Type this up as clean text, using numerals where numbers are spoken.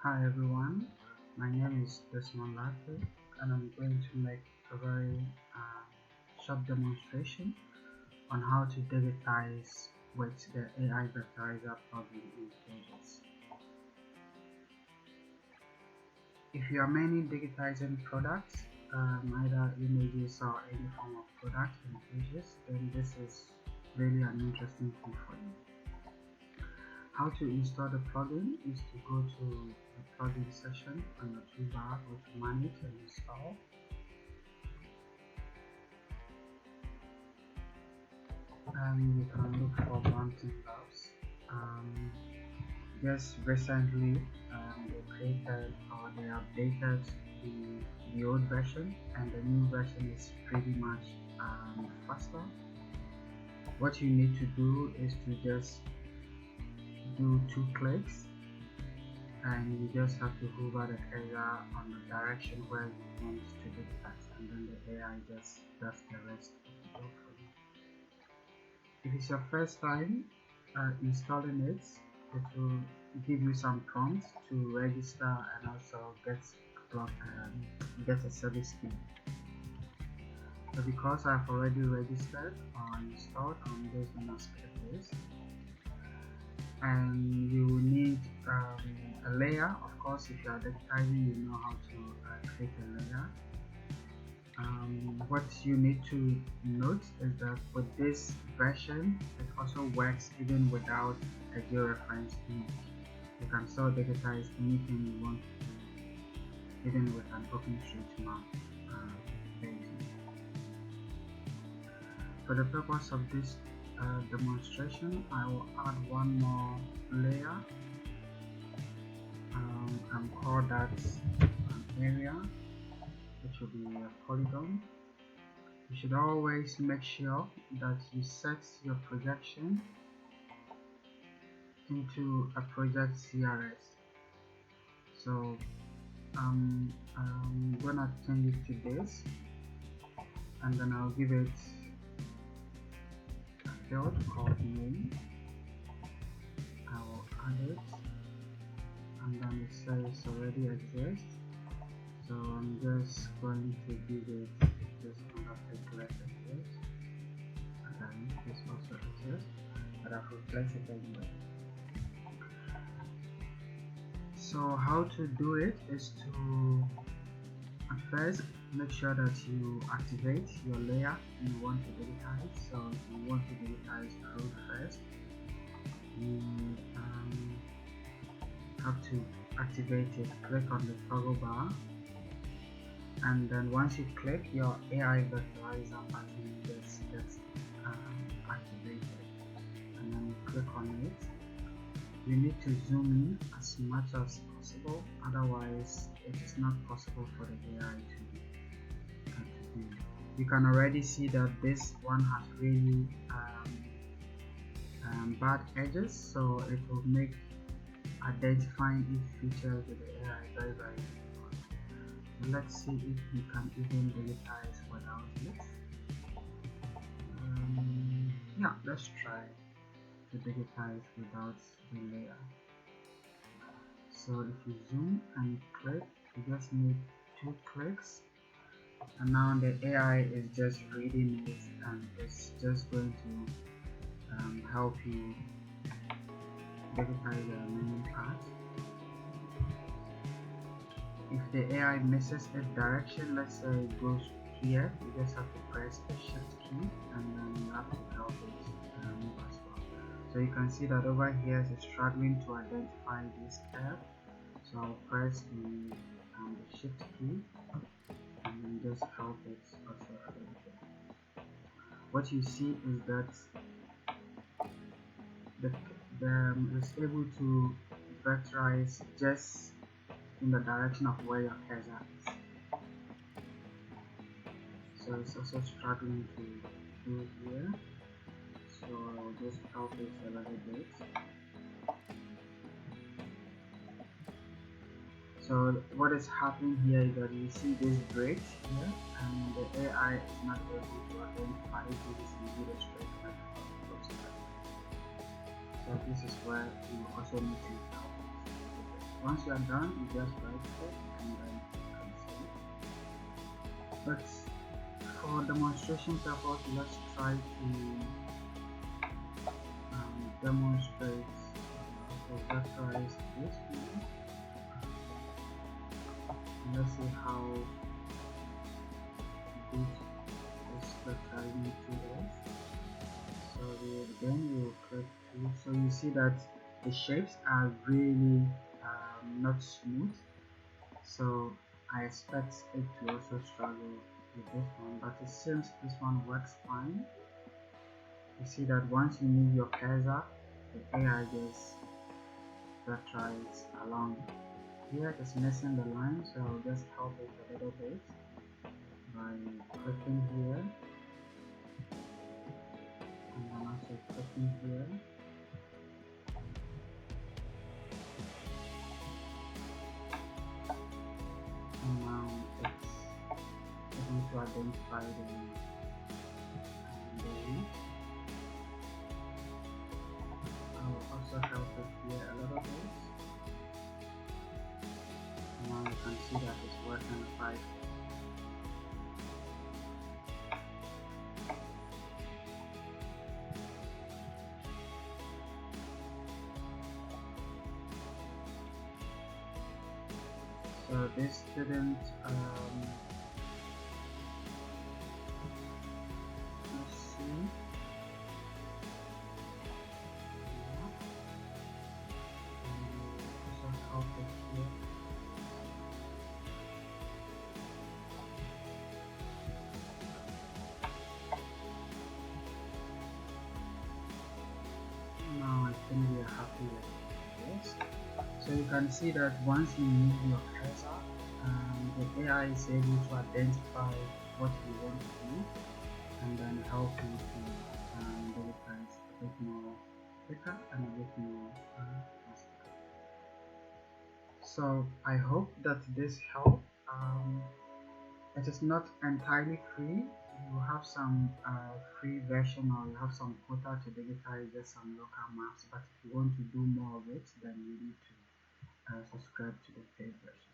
Hi everyone, my name is Desmond Latte and I'm going to make a very short demonstration on how to digitize with the AI Vectorizer plugin in QGIS. If you are mainly digitizing products, either images or any form of product in QGIS, then this is really an interesting tool for you. How to install the plugin is to go to the plugin section on your toolbar, go to manage and install. You can look for mountain labs. Just recently they created or they updated the old version, and the new version is pretty much faster. What you need to do is to just do 2 clicks, and you just have to hover the cursor on the direction where you want to digitize, and then the AI just does the rest of the job for you. If it's your first time installing it, it will give you some prompts to register and also get a service key. So because I've already registered or installed, I'm just going to skip this. And you need a layer. Of course, if you are digitizing, you know how to create a layer. What you need to note is that with this version, it also works even without a georeference image. You can still digitize anything you want to do, even with an OpenStreetMap version. For the purpose of this demonstration, I will add one more layer and call that an area, which will be a polygon. You should always make sure that you set your projection into a project CRS. So I'm gonna change it to this, and then I'll give it a field called name. I will add it, and then it says already exists. So I'm just going to give it just under calculate exists. Again, this also exists, but I've replaced it anyway. So how to do it is to at first make sure that you activate your layer you want to digitize. So if you want to digitize road first, you have to activate it. Click on the toggle bar, and then once you click, your AI Vectorizer button gets activated, and then you click on it. You need to zoom in as much as possible, otherwise it is not possible for the AI to do. You can already see that this one has really bad edges, so it will make identifying each feature with the AI very difficult. So let's see if we can even digitize without it. Yeah, let's try to digitize without the layer. So if you zoom and click, you just need 2 clicks, and now the AI is just reading it, and it's just going to help you digitize the remaining parts. If the AI misses its direction, let's say it goes here, you just have to press the shift key, and then you have to help it move as well. So you can see that over here it's struggling to identify this curve, so I'll press the shift key and then just help it also identify. What you see is that it's able to vectorize just in the direction of where your cursor is. So it's also struggling to do here, so I'll just help it a little bit. So what is happening here is that you see this break here, and the AI is not able to identify if this is indeed a straight line or looks like. So this is where you also need to help it. Once you are done, you just right click and then you can save. But for demonstration purpose, let's try to demonstrate or vectorize this view. Let's see how good this vectorizing tool is. So again we will click tool. So you see that the shapes are really not smooth. So I expect it to also struggle with this one, but it seems this one works fine. You see that once you move your cursor, the AI just vectorize along. Here it's missing the line, so I'll just help it a little bit by clicking here and then also clicking here. And now it's going to identify the leaf. I'll also help it here a little bit. And now you can see that it's working fine. So this didn't let's see. Also help it here. Now I think we are happy with this. So you can see that once you move your cursor, the AI is able to identify what you want to do and then help you to digitize a bit more quicker and a bit more faster. So I hope that this helped. It is not entirely free. You have some free version, or you have some quota to digitize just some local maps, but if you want to do more of it, then you need to subscribe to the paid version.